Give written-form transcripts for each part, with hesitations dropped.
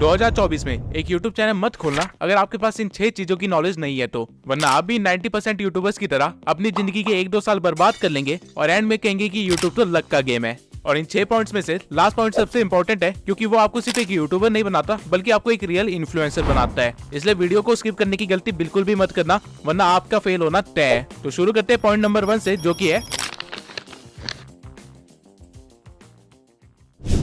2024 में एक YouTube channel मत खोलना अगर आपके पास इन 6 चीजों की नॉलेज नहीं है तो, वरना आप भी 90% यूट्यूबर्स की तरह अपनी जिंदगी के 1-2 साल बर्बाद कर लेंगे और एंड में कहेंगे कि यूट्यूब तो लक का गेम है। और इन 6 पॉइंट्स में से लास्ट पॉइंट सबसे इंपॉर्टेंट है, क्योंकि वो आपको सिर्फ एक यूट्यूबर नहीं बनाता बल्कि आपको एक रियल इन्फ्लुएंसर बनाता है। इसलिए वीडियो को स्किप करने की गलती बिल्कुल भी मत करना, वरना आपका फेल होना तय है। तो शुरू करते हैं पॉइंट नंबर 1 से, जो कि है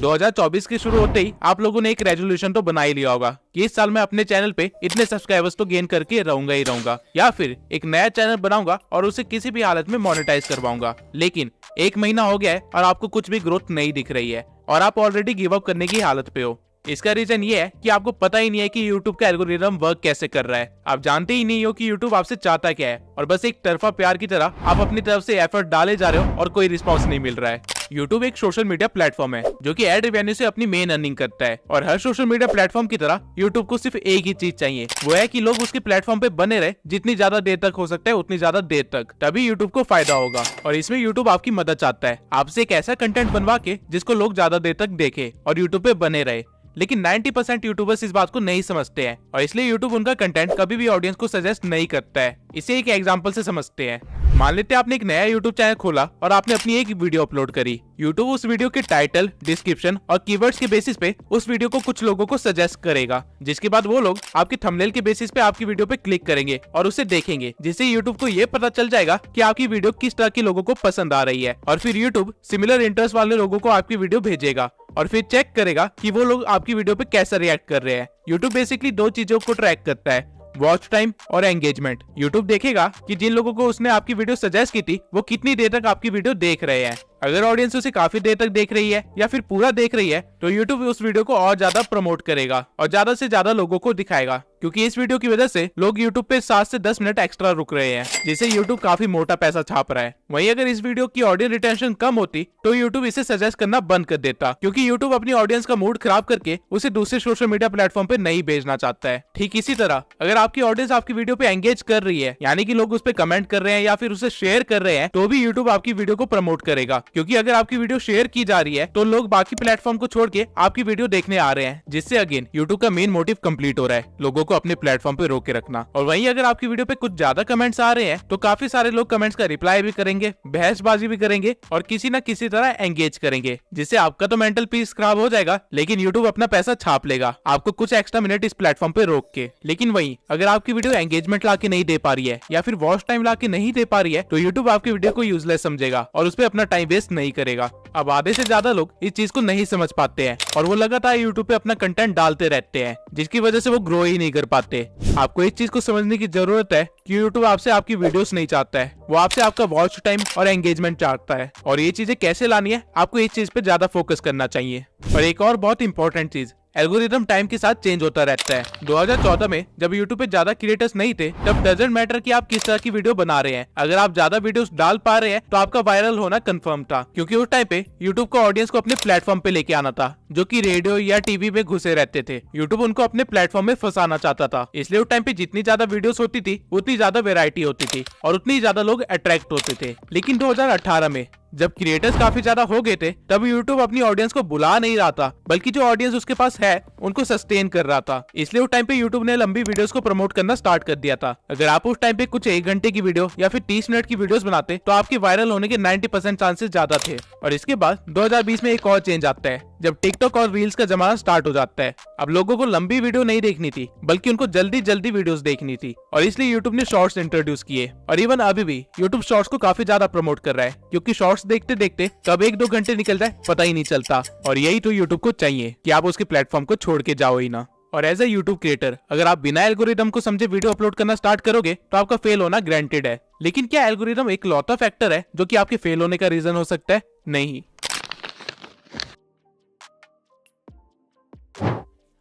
2024 के शुरू होते ही आप लोगों ने एक रेजोल्यूशन तो बना ही लिया होगा कि इस साल मैं अपने चैनल पे इतने सब्सक्राइबर्स तो गेन करके रहूंगा ही रहूंगा, या फिर एक नया चैनल बनाऊंगा और उसे किसी भी हालत में मोनेटाइज करवाऊंगा। लेकिन 1 महीना हो गया है और आपको कुछ भी ग्रोथ नहीं दिख रही है और आप ऑलरेडी गिव अप करने की हालत पे हो। इसका रीजन ये है कि आपको पता ही नहीं है कि YouTube का एल्गोरिदम वर्क कैसे कर रहा है। आप जानते ही नहीं हो कि YouTube आपसे चाहता क्या है और बस एक तरफा प्यार की तरह आप अपनी तरफ से एफर्ट डाले जा रहे हो और कोई रिस्पॉन्स नहीं मिल रहा है। YouTube एक सोशल मीडिया प्लेटफॉर्म है जो कि एड रेवेन्यू से अपनी मेन अर्निंग करता है, और हर सोशल मीडिया प्लेटफॉर्म की तरह YouTube को सिर्फ एक ही चीज चाहिए, वो है कि लोग उसके प्लेटफॉर्म पे बने रहे जितनी ज्यादा देर तक हो सकता है उतनी ज्यादा देर तक, तभी YouTube को फायदा होगा। और इसमें YouTube आपकी मदद चाहता है, आपसे एक ऐसा कंटेंट बनवा के जिसको लोग ज्यादा देर तक देखे और YouTube पे बने रहे। लेकिन 90% यूट्यूबर्स इस बात को नहीं समझते हैं और इसलिए यूट्यूब उनका कंटेंट कभी भी ऑडियंस को सजेस्ट नहीं करता है। इसे एक एग्जांपल से समझते हैं। मान लेते हैं आपने एक नया यूट्यूब चैनल खोला और आपने अपनी एक वीडियो अपलोड करी। यूट्यूब उस वीडियो के टाइटल, डिस्क्रिप्शन और कीवर्ड्स के बेसिस पे उस वीडियो को कुछ लोगों को सजेस्ट करेगा, जिसके बाद वो लोग आपके थंबनेल के बेसिस पे आपकी वीडियो पे क्लिक करेंगे और उसे देखेंगे, जिससे यूट्यूब को ये पता चल जाएगा कि आपकी वीडियो किस तरह के लोगों को पसंद आ रही है। और फिर यूट्यूब सिमिलर इंटरेस्ट वाले लोगों को आपकी वीडियो भेजेगा और फिर चेक करेगा कि वो लोग आपकी वीडियो पे कैसे रिएक्ट कर रहे हैं। यूट्यूब बेसिकली 2 चीजों को ट्रैक करता है, वॉच टाइम और एंगेजमेंट। यूट्यूब देखेगा कि जिन लोगों को उसने आपकी वीडियो सजेस्ट की थी वो कितनी देर तक आपकी वीडियो देख रहे हैं। अगर ऑडियंस उसे काफी देर तक देख रही है या फिर पूरा देख रही है तो यूट्यूब उस वीडियो को और ज्यादा प्रमोट करेगा और ज्यादा से ज्यादा लोगों को दिखाएगा, क्योंकि इस वीडियो की वजह से लोग यूट्यूब पे 7 से 10 मिनट एक्स्ट्रा रुक रहे हैं, जिससे यूट्यूब काफी मोटा पैसा छाप रहा है। वहीं अगर इस वीडियो की ऑडियंस रिटेंशन कम होती तो यूट्यूब इसे सजेस्ट करना बंद कर देता, क्योंकि यूट्यूब अपनी ऑडियंस का मूड खराब करके उसे दूसरे सोशल मीडिया प्लेटफॉर्म पे नहीं भेजना चाहता है। ठीक इसी तरह अगर आपकी ऑडियंस आपकी वीडियो पे एंगेज कर रही है, यानी कि लोग उस पे कमेंट कर रहे हैं या फिर उसे शेयर कर रहे हैं, तो भी यूट्यूब आपकी वीडियो को प्रमोट करेगा, क्योंकि अगर आपकी वीडियो शेयर की जा रही है तो लोग बाकी प्लेटफॉर्म को छोड़ के आपकी वीडियो देखने आ रहे हैं, जिससे अगेन यूट्यूब का मेन मोटिव कंप्लीट हो रहा है, लोगों को अपने प्लेटफॉर्म पे रोक के रखना। और वहीं अगर आपकी वीडियो पे कुछ ज्यादा कमेंट्स आ रहे हैं तो काफी सारे लोग कमेंट्स का रिप्लाई भी करेंगे, बहसबाजी भी करेंगे और किसी न किसी तरह एंगेज करेंगे, जिससे आपका तो मेंटल पीस खराब हो जाएगा, लेकिन यूट्यूब अपना पैसा छाप लेगा आपको कुछ एक्स्ट्रा मिनट इस प्लेटफॉर्म पे रोक के। लेकिन वहीं अगर आपकी वीडियो एंगेजमेंट ला के नहीं दे पा रही है या फिर वॉच टाइम ला के नहीं दे पा रही है तो यूट्यूब आपकी वीडियो को यूजलेस समझेगा और उस पर अपना टाइम वेस्ट नहीं करेगा। अब आधे से ज्यादा लोग इस चीज को नहीं समझ पाते हैं और वो लगातार यूट्यूब पे अपना कंटेंट डालते रहते हैं, जिसकी वजह से वो ग्रो ही नहीं कर पाते। आपको इस चीज को समझने की जरूरत है कि यूट्यूब आपसे आपकी वीडियोस नहीं चाहता है, वो आपसे आपका वॉच टाइम और एंगेजमेंट चाहता है। और ये चीजें कैसे लानी है, आपको इस चीज पे ज्यादा फोकस करना चाहिए। और एक और बहुत इंपॉर्टेंट चीज, एल्गोरिदम टाइम के साथ चेंज होता रहता है। 2014 में जब यूट्यूब पे ज्यादा क्रिएटर्स नहीं थे तब डजंट मैटर कि आप किस तरह की वीडियो बना रहे हैं, अगर आप ज्यादा वीडियोस डाल पा रहे हैं तो आपका वायरल होना कंफर्म था, क्योंकि उस टाइम पे यूट्यूब को ऑडियंस को अपने प्लेटफॉर्म पे लेके आना था, जो कि रेडियो या टीवी में घुसे रहते थे। यूट्यूब उनको अपने प्लेटफॉर्म में फंसाना चाहता था, इसलिए उस टाइम पे जितनी ज्यादा वीडियोस होती थी उतनी ज्यादा वेरायटी होती थी और उतनी ज्यादा लोग अट्रैक्ट होते थे। लेकिन 2018 में जब क्रिएटर्स काफी ज्यादा हो गए थे तब यूट्यूब अपनी ऑडियंस को बुला नहीं रहा था, बल्कि जो ऑडियंस उसके पास है उनको सस्टेन कर रहा था। इसलिए उस टाइम पे यूट्यूब ने लंबी वीडियोस को प्रमोट करना स्टार्ट कर दिया था। अगर आप उस टाइम पे कुछ 1 घंटे की वीडियो या फिर 30 मिनट की वीडियोस बनाते तो आपके वायरल होने के 90% चांसेस ज्यादा थे। और इसके बाद 2020 में एक और चेंज आता है, जब टिकटॉक और रील्स का जमाना स्टार्ट हो जाता है। अब लोगों को लंबी वीडियो नहीं देखनी थी, बल्कि उनको जल्दी जल्दी वीडियोस देखनी थी, और इसलिए यूट्यूब ने शॉर्ट्स इंट्रोड्यूस किए। और इवन अभी भी यूट्यूब शॉर्ट्स को काफी ज्यादा प्रमोट कर रहा है, क्योंकि शॉर्ट्स देखते देखते कब 1-2 घंटे निकल जाए पता ही नहीं चलता। और यही तो यूट्यूब को चाहिए कि आप उसके प्लेटफॉर्म को छोड़ के जाओ ही ना। और एज ए यूट्यूब क्रिएटर अगर आप बिना एल्गोरिदम को समझे वीडियो अपलोड करना स्टार्ट करोगे तो आपका फेल होना ग्रांटेड है। लेकिन क्या एल्गोरिदम एक लौता फैक्टर है जो कि आपके फेल होने का रीजन हो सकता है? नहीं।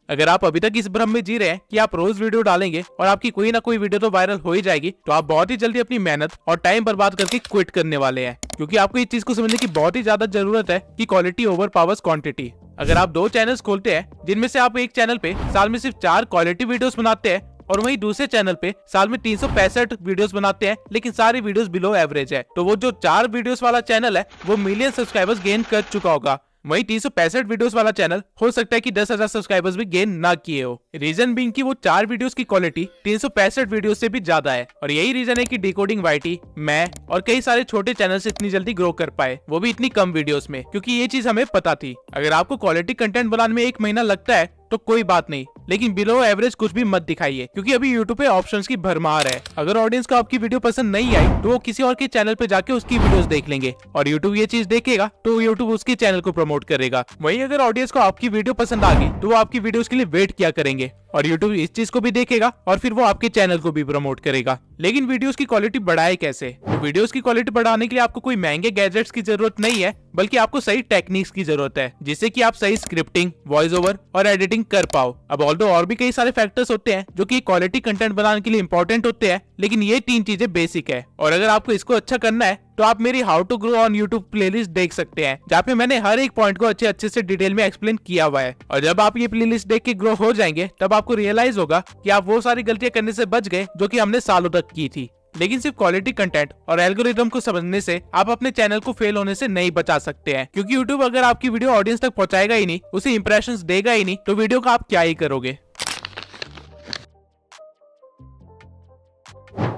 अगर आप अभी तक इस भ्रम में जी रहे हैं कि आप रोज वीडियो डालेंगे और आपकी कोई ना कोई वीडियो तो वायरल हो ही जाएगी, तो आप बहुत ही जल्दी अपनी मेहनत और टाइम बर्बाद करके क्विट करने वाले हैं, क्योंकि आपको इस चीज को समझने की बहुत ही ज्यादा जरूरत है कि क्वालिटी ओवर पावर्स क्वांटिटी। अगर आप 2 चैनल्स खोलते हैं जिनमें से आप एक चैनल पे साल में सिर्फ 4 क्वालिटी वीडियोस बनाते हैं और वहीं दूसरे चैनल पे साल में 365 वीडियोस बनाते हैं लेकिन सारी वीडियोस बिलो एवरेज है, तो वो जो 4 वीडियोस वाला चैनल है वो मिलियन सब्सक्राइबर्स गेन कर चुका होगा, वहीं 365 वीडियोस वाला चैनल हो सकता है कि 10,000 सब्सक्राइबर्स भी गेन ना किए हो। रीजन बीइंग कि वो 4 वीडियोस की क्वालिटी 365 वीडियो से भी ज्यादा है, और यही रीजन है कि डिकोडिंग वाईटी, मैं और कई सारे छोटे चैनल इतनी जल्दी ग्रो कर पाए, वो भी इतनी कम वीडियोस में, क्योंकि ये चीज हमें पता थी। अगर आपको क्वालिटी कंटेंट बनाने में 1 महीना लगता है तो कोई बात नहीं, लेकिन बिलो एवरेज कुछ भी मत दिखाइए, क्योंकि अभी यूट्यूब पे ऑप्शंस की भरमार है। अगर ऑडियंस को आपकी वीडियो पसंद नहीं आई तो वो किसी और के चैनल पे जाके उसकी वीडियोस देख लेंगे, और यूट्यूब ये चीज देखेगा तो यूट्यूब उसके चैनल को प्रमोट करेगा। वहीं अगर ऑडियंस को आपकी वीडियो पसंद आ गई तो वो आपकी वीडियोस के लिए वेट किया करेंगे, और यूट्यूब इस चीज को भी देखेगा और फिर वो आपके चैनल को भी प्रमोट करेगा। लेकिन वीडियोस की क्वालिटी बढ़ाए कैसे? तो वीडियोस की क्वालिटी बढ़ाने के लिए आपको कोई महंगे गैजेट्स की जरूरत नहीं है, बल्कि आपको सही टेक्निक्स की जरूरत है, जिससे कि आप सही स्क्रिप्टिंग, वॉइस ओवर और एडिटिंग कर पाओ। अब ऑल्दो और भी कई सारे फैक्टर्स होते हैं जो कि क्वालिटी कंटेंट बनाने के लिए इंपॉर्टेंट होते हैं, लेकिन ये 3 चीजें बेसिक है। और अगर आपको इसको अच्छा करना है तो आप मेरी how to grow on YouTube playlist देख सकते हैं, जहाँ पे मैंने हर एक पॉइंट को अच्छे से डिटेल में एक्सप्लेन किया हुआ है। और जब आप ये प्लेलिस्ट देख के ग्रो हो जाएंगे तब आपको रियलाइज होगा कि आप वो सारी गलतियां करने से बच गए जो कि हमने सालों तक की थी। लेकिन सिर्फ क्वालिटी कंटेंट और एल्गोरिथम को समझने से आप अपने चैनल को फेल होने से नहीं बचा सकते हैं, क्योंकि यूट्यूब अगर आपकी वीडियो ऑडियंस तक पहुंचाएगा ही नहीं, उसे इंप्रेशंस देगा ही नहीं, तो वीडियो का आप क्या ही करोगे।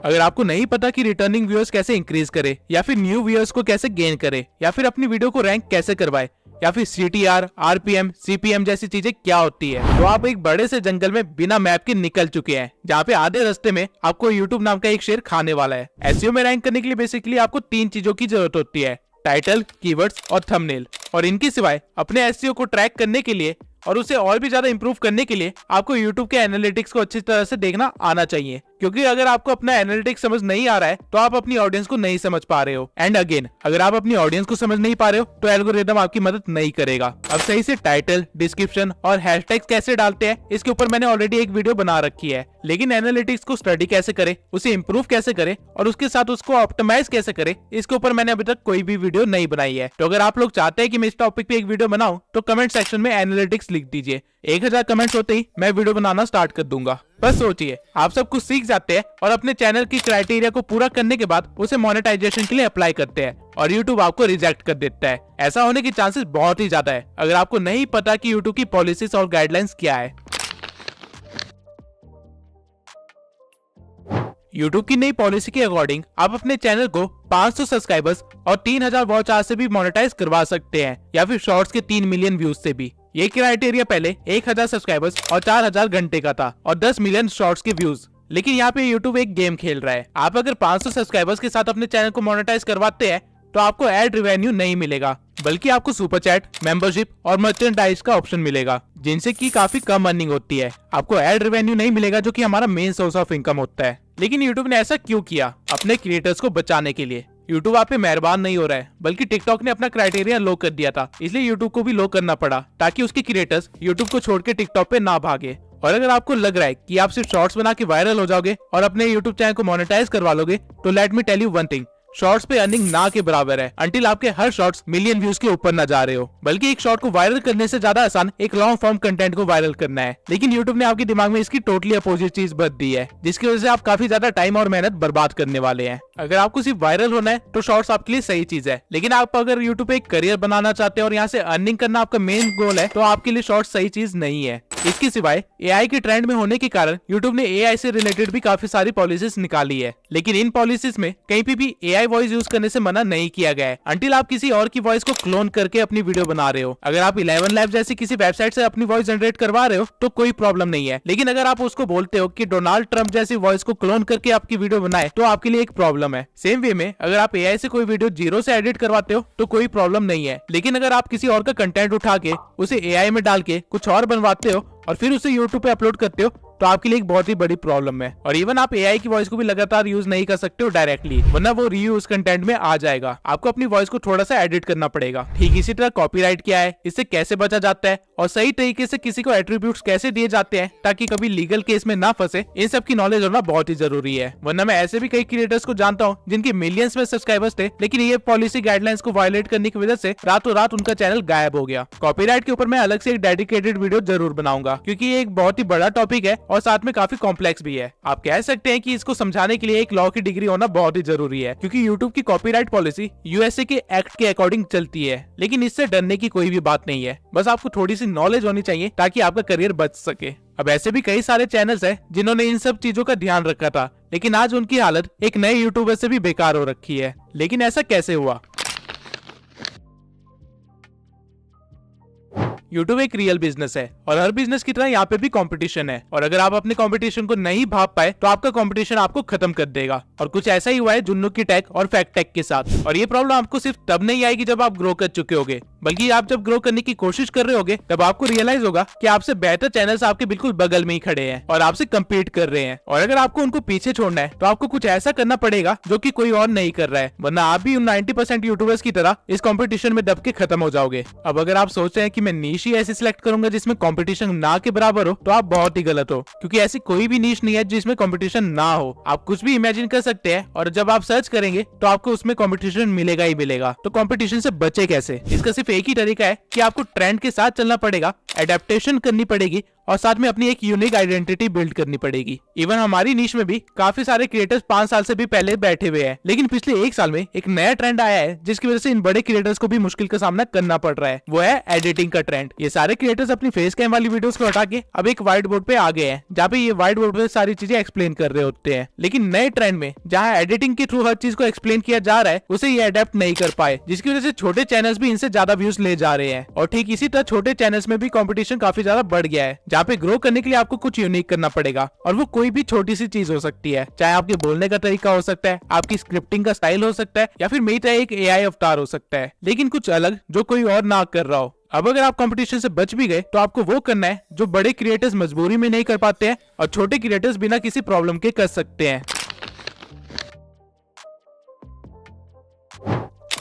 अगर आपको नहीं पता कि रिटर्निंग व्यूअर्स कैसे इंक्रीज करे, या फिर न्यू व्यूअर्स को कैसे गेन करे, या फिर अपनी वीडियो को रैंक कैसे करवाए, या फिर CTR, RPM, CPM जैसी चीजें क्या होती है, तो आप एक बड़े से जंगल में बिना मैप के निकल चुके हैं, जहाँ पे आधे रास्ते में आपको YouTube नाम का एक शेर खाने वाला है। SEO में रैंक करने के लिए बेसिकली आपको 3 चीजों की जरूरत होती है: टाइटल, कीवर्ड्स और थंबनेल। और इनके सिवाय अपने SEO को ट्रैक करने के लिए और उसे और भी ज्यादा इंप्रूव करने के लिए आपको YouTube के एनालिटिक्स को अच्छी तरह से देखना आना चाहिए, क्योंकि अगर आपको अपना एनालिटिक्स समझ नहीं आ रहा है तो आप अपनी ऑडियंस को नहीं समझ पा रहे हो। एंड अगेन, अगर आप अपनी ऑडियंस को समझ नहीं पा रहे हो तो एल्गोरिथम आपकी मदद नहीं करेगा। अब सही से टाइटल, डिस्क्रिप्शन और हैशटैग्स कैसे डालते हैं, इसके ऊपर मैंने ऑलरेडी एक वीडियो बना रखी है। लेकिन एनालिटिक्स को स्टडी कैसे करे, उसे इंप्रूव कैसे करे और उसके साथ उसको ऑप्टिमाइज कैसे करे, इसके ऊपर मैंने अभी तक कोई भी वीडियो नहीं बनाई है। तो अगर आप लोग चाहते हैं कि मैं इस टॉपिक पे एक वीडियो बनाऊं तो कमेंट सेक्शन में एनालिटिक्स लिख दीजिए। 1000 कमेंट्स होते ही मैं वीडियो बनाना स्टार्ट कर दूंगा। बस सोचिए, आप सब कुछ सीख जाते हैं और अपने चैनल की क्राइटेरिया को पूरा करने के बाद उसे मोनेटाइजेशन के लिए अप्लाई करते हैं, और YouTube आपको रिजेक्ट कर देता है। ऐसा होने के चांसेस बहुत ही ज्यादा है अगर आपको नहीं पता कि YouTube की पॉलिसीज और गाइडलाइंस क्या है। YouTube की नई पॉलिसी के अकॉर्डिंग आप अपने चैनल को 500 सब्सक्राइबर्स और 3000 वॉच आवर से भी मोनेटाइज करवा सकते हैं, या फिर शॉर्ट्स के 3 मिलियन व्यूज से भी। ये क्राइटेरिया पहले 1000 सब्सक्राइबर्स और 4000 घंटे का था, और 10 मिलियन शॉर्ट्स के व्यूज। लेकिन यहाँ पे YouTube एक गेम खेल रहा है। आप अगर 500 सब्सक्राइबर्स के साथ अपने चैनल को मोनेटाइज करवाते हैं तो आपको एड रेवेन्यू नहीं मिलेगा, बल्कि आपको सुपर चैट, मेंबरशिप और मर्चेंडाइज का ऑप्शन मिलेगा, जिनसे की काफी कम अर्निंग होती है। आपको एड रेवेन्यू नहीं मिलेगा, जो कि हमारा मेन सोर्स ऑफ इनकम होता है। लेकिन YouTube ने ऐसा क्यों किया? अपने क्रिएटर्स को बचाने के लिए। YouTube आप पे मेहरबान नहीं हो रहा है, बल्कि टिकटॉक ने अपना क्राइटेरिया लो कर दिया था, इसलिए YouTube को भी लो करना पड़ा, ताकि उसके क्रिएटर्स YouTube को छोड़ के टिकटॉक पे ना भागे। और अगर आपको लग रहा है कि आप सिर्फ शॉर्ट्स बना के वायरल हो जाओगे और अपने YouTube चैनल को मोनेटाइज करवा लोगे, तो let me tell you one thing, shorts पे अर्निंग ना के बराबर है, अंटिल आपके हर शॉर्ट्स मिलियन व्यूज के ऊपर ना जा रहे हो। बल्कि एक शॉर्ट को वायरल करने से ज्यादा आसान एक लॉन्ग फॉर्म कंटेंट को वायरल करना है। लेकिन YouTube ने आपके दिमाग में इसकी टोटली अपोजिट चीज भर दी है, जिसकी वजह से आप काफी ज्यादा टाइम और मेहनत बर्बाद करने वाले हैं। अगर आपको सिर्फ वायरल होना है तो शॉर्ट्स आपके लिए सही चीज है, लेकिन आप अगर YouTube पे एक करियर बनाना चाहते हैं और यहाँ से अर्निंग करना आपका मेन गोल है, तो आपके लिए शॉर्ट्स सही चीज नहीं है। इसके सिवाय AI के ट्रेंड में होने के कारण YouTube ने AI से रिलेटेड भी काफी सारी पॉलिसीज निकाली है, लेकिन इन पॉलिसीज में कहीं पे भी AI वॉइस यूज करने से मना नहीं किया गया है, अंटिल आप किसी और की वॉइस को क्लोन करके अपनी वीडियो बना रहे हो। अगर आप 11 लैब जैसी किसी वेबसाइट से अपनी वॉइस जनरेट करवा रहे हो तो कोई प्रॉब्लम नहीं है, लेकिन अगर आप उसको बोलते हो कि डोनाल्ड ट्रंप जैसी वॉइस को क्लोन करके आपकी वीडियो बनाए, तो आपके लिए एक प्रॉब्लम है। सेम वे में अगर आप AI से कोई वीडियो 0 से एडिट करवाते हो तो कोई प्रॉब्लम नहीं है, लेकिन अगर आप किसी और का कंटेंट उठा के उसे AI में डाल के कुछ और बनवाते हो और फिर उसे YouTube पे अपलोड करते हो, तो आपके लिए एक बहुत ही बड़ी प्रॉब्लम है। और इवन आप AI की वॉइस को भी लगातार यूज नहीं कर सकते हो डायरेक्टली, वरना वो रीयूज कंटेंट में आ जाएगा। आपको अपनी वॉइस को थोड़ा सा एडिट करना पड़ेगा। ठीक इसी तरह कॉपीराइट क्या है, इससे कैसे बचा जाता है और सही तरीके से किसी को एट्रीब्यूट्स कैसे दिए जाते हैं ताकि कभी लीगल केस में ना फंसे, इन सब की नॉलेज होना बहुत ही जरूरी है। वरना मैं ऐसे भी कई क्रिएटर्स को जानता हूँ जिनके मिलियंस में सब्सक्राइबर्स थे, लेकिन ये पॉलिसी गाइडलाइंस को वायलेट करने की वजह से रातों रात उनका चैनल गायब हो गया। कॉपीराइट के ऊपर मैं अलग से एक डेडिकेटेड वीडियो जरूर बनाऊंगा। होगा, क्योंकि ये एक बहुत ही बड़ा टॉपिक है और साथ में काफी कॉम्प्लेक्स भी है। आप कह सकते हैं कि इसको समझाने के लिए एक लॉ की डिग्री होना बहुत ही जरूरी है, क्योंकि यूट्यूब की कॉपीराइट पॉलिसी यूएसए के एक्ट के अकॉर्डिंग चलती है। लेकिन इससे डरने की कोई भी बात नहीं है, बस आपको थोड़ी सी नॉलेज होनी चाहिए ताकि आपका करियर बच सके। अब ऐसे भी कई सारे चैनल्स हैं जिन्होंने इन सब चीजों का ध्यान रखा था, लेकिन आज उनकी हालत एक नए यूट्यूबर से भी बेकार हो रखी है। लेकिन ऐसा कैसे हुआ? यूट्यूब एक रियल बिजनेस है और हर बिजनेस की तरह यहाँ पे भी कंपटीशन है, और अगर आप अपने कंपटीशन को नहीं भाप पाए तो आपका कंपटीशन आपको खत्म कर देगा। और कुछ ऐसा ही हुआ है जुन्नू की टेक और फैक्ट टेक के साथ। और ये प्रॉब्लम आपको सिर्फ तब नहीं आएगी जब आप ग्रो कर चुके होगे, बल्कि आप जब ग्रो करने की कोशिश कर रहे होगे तब आपको रियलाइज होगा कि आपसे बेहतर चैनल्स आपके बिल्कुल बगल में ही खड़े हैं और आपसे कम्पीट कर रहे हैं। और अगर आपको उनको पीछे छोड़ना है तो आपको कुछ ऐसा करना पड़ेगा जो कि कोई और नहीं कर रहा है, वरना आप भी उन 90% यूट्यूबर्स की तरह इस कंपटीशन में दब के खत्म हो जाओगे। अब अगर आप सोच रहे हैं कि मैं नीश ही ऐसी सिलेक्ट करूंगा जिसमें कंपटीशन ना के बराबर हो, तो आप बहुत ही गलत हो, क्योंकि ऐसी कोई भी नीश नहीं है जिसमें कंपटीशन ना हो। आप कुछ भी इमेजिन कर सकते हैं और जब आप सर्च करेंगे तो आपको उसमें कंपटीशन मिलेगा ही मिलेगा। तो कंपटीशन से बचे कैसे? इसका सिर्फ एक ही तरीका है कि आपको ट्रेंड के साथ चलना पड़ेगा, एडेप्टेशन करनी पड़ेगी और साथ में अपनी एक यूनिक आइडेंटिटी बिल्ड करनी पड़ेगी। इवन हमारी नीश में भी काफी सारे क्रिएटर्स 5 साल से भी पहले बैठे हुए हैं, लेकिन पिछले 1 साल में एक नया ट्रेंड आया है जिसकी वजह से इन बड़े क्रिएटर्स को भी मुश्किल का सामना करना पड़ रहा है। वो है एडिटिंग का ट्रेंड। ये सारे क्रिएटर्स अपनी फेस कैम वाली वीडियोस को हटा के अब एक व्हाइट बोर्ड पे आ गए हैं, जहाँ पे ये व्हाइट बोर्ड पे सारी चीजें एक्सप्लेन कर रहे होते हैं। लेकिन नए ट्रेंड में जहाँ एडिटिंग के थ्रू हर चीज को एक्सप्लेन किया जा रहा है, उसे ये अडेप्ट नहीं कर पाए, जिसकी वजह से छोटे चैनल्स भी इनसे ज्यादा व्यूज ले जा रहे हैं। और ठीक इसी तरह छोटे चैनल्स में भी कॉम्पिटिशन काफी ज्यादा बढ़ गया है, जहाँ पे ग्रो करने के लिए आपको कुछ यूनिक करना पड़ेगा। और वो कोई भी छोटी सी चीज हो सकती है, चाहे आपके बोलने का तरीका हो सकता है, आपकी स्क्रिप्टिंग का स्टाइल हो सकता है, या फिर मेरी तरह एक एआई अवतार हो सकता है, लेकिन कुछ अलग जो कोई और ना कर रहा हो। अब अगर आप कंपटीशन से बच भी गए तो आपको वो करना है जो बड़े क्रिएटर्स मजबूरी में नहीं कर पाते हैं और छोटे क्रिएटर्स बिना किसी प्रॉब्लम के कर सकते हैं।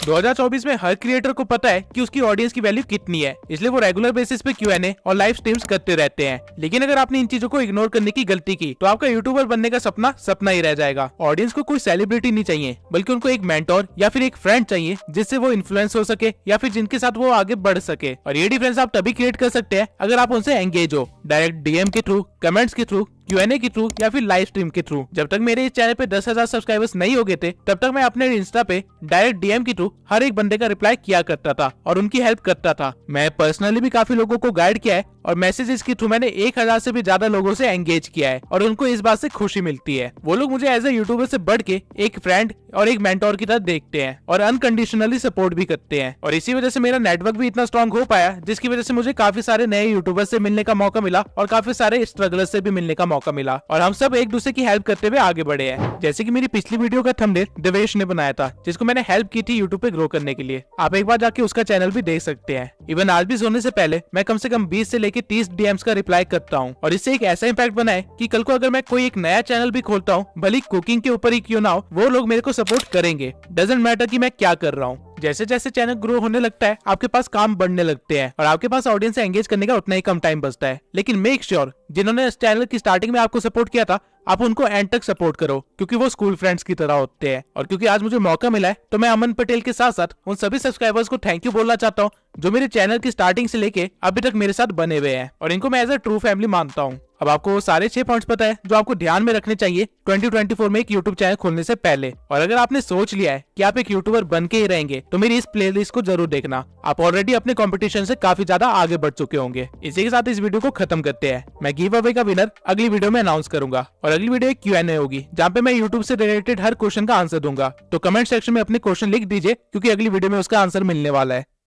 2024 में हर क्रिएटर को पता है कि उसकी ऑडियंस की वैल्यू कितनी है, इसलिए वो रेगुलर बेसिस पे Q&A और लाइव स्ट्रीम्स करते रहते हैं। लेकिन अगर आपने इन चीजों को इग्नोर करने की गलती की तो आपका यूट्यूबर बनने का सपना सपना ही रह जाएगा। ऑडियंस को कोई सेलिब्रिटी नहीं चाहिए, बल्कि उनको एक मेंटोर या फिर एक फ्रेंड चाहिए जिससे वो इन्फ्लुएंस हो सके या फिर जिनके साथ वो आगे बढ़ सके। और ये डिफरेंस आप तभी क्रिएट कर सकते हैं अगर आप उनसे एंगेज हो, डायरेक्ट डीएम के थ्रू, कमेंट्स के थ्रू, Q&A के थ्रू या फिर लाइव स्ट्रीम के थ्रू। जब तक मेरे इस चैनल पे 10,000 सब्सक्राइबर्स नहीं हो गए थे, तब तक मैं अपने इंस्टा पे डायरेक्ट डीएम के थ्रू हर एक बंदे का रिप्लाई किया करता था और उनकी हेल्प करता था। मैं पर्सनली भी काफी लोगों को गाइड किया है और मैसेजेस के थ्रू मैंने 1000 से भी ज्यादा लोगों से एंगेज किया है और उनको इस बात से खुशी मिलती है। वो लोग मुझे एज ए यूट्यूबर से बढ़ के एक फ्रेंड और एक मेंटोर की तरह देखते हैं और अनकंडीशनली सपोर्ट भी करते हैं। और इसी वजह से मेरा नेटवर्क भी इतना स्ट्रॉन्ग हो पाया, जिसकी वजह से मुझे काफी सारे नए यूट्यूबर से मिलने का मौका मिला और काफी सारे स्ट्रगलर्स से भी मिलने का मौका मिला और हम सब एक दूसरे की हेल्प करते हुए आगे बढ़े हैं। जैसे कि मेरी पिछली वीडियो का थंबनेल देवेश ने बनाया था, जिसको मैंने हेल्प की थी यूट्यूब पे ग्रो करने के लिए। आप एक बार जाके उसका चैनल भी देख सकते हैं। इवन आज भी सोने से पहले मैं कम से कम 20 से लेके 30 डीएम्स का रिप्लाई करता हूँ और इससे एक ऐसा इम्पैक्ट बना है कि कल को अगर मैं कोई एक नया चैनल भी खोलता हूँ, भले कुकिंग के ऊपर ही क्यों ना हो, वो लोग मेरे को सपोर्ट करेंगे। डजंट मैटर कि मैं क्या कर रहा हूँ। जैसे जैसे चैनल ग्रो होने लगता है, आपके पास काम बढ़ने लगते हैं और आपके पास ऑडियंस से एंगेज करने का उतना ही कम टाइम बचता है। लेकिन मेक श्योर जिन्होंने इस चैनल की स्टार्टिंग में आपको सपोर्ट किया था, आप उनको एंड तक सपोर्ट करो, क्योंकि वो स्कूल फ्रेंड्स की तरह होते हैं। और क्योंकि आज मुझे मौका मिला है, तो मैं अमन पटेल के साथ साथ उन सभी सब्सक्राइबर्स को थैंक यू बोलना चाहता हूँ जो मेरे चैनल की स्टार्टिंग से लेके अभी तक मेरे साथ बने हुए हैं और इनको मैं एज अ ट्रू फैमिली मानता हूँ। अब आपको सारे 6 पॉइंट्स पता है जो आपको ध्यान में रखने चाहिए 2024 में एक यूट्यूब चैनल खोलने से पहले। और अगर आपने सोच लिया है कि आप एक यूट्यूबर बन के ही रहेंगे, तो मेरी इस प्लेलिस्ट को जरूर देखना। आप ऑलरेडी अपने कंपटीशन से काफी ज्यादा आगे बढ़ चुके होंगे। इसी के साथ इस वीडियो को खत्म करते हैं। मैं गिव अवे का विनर अगली वीडियो में अनाउंस करूंगा और अगली वीडियो एक Q&A होगी, जहाँ पे मैं यूट्यूब से रिलेटेड हर क्वेश्चन का आंसर दूंगा। तो कमेंट सेक्शन में अपने क्वेश्चन लिख दीजिए, क्योंकि अगली वीडियो में उसका आंसर मिलने वाला है।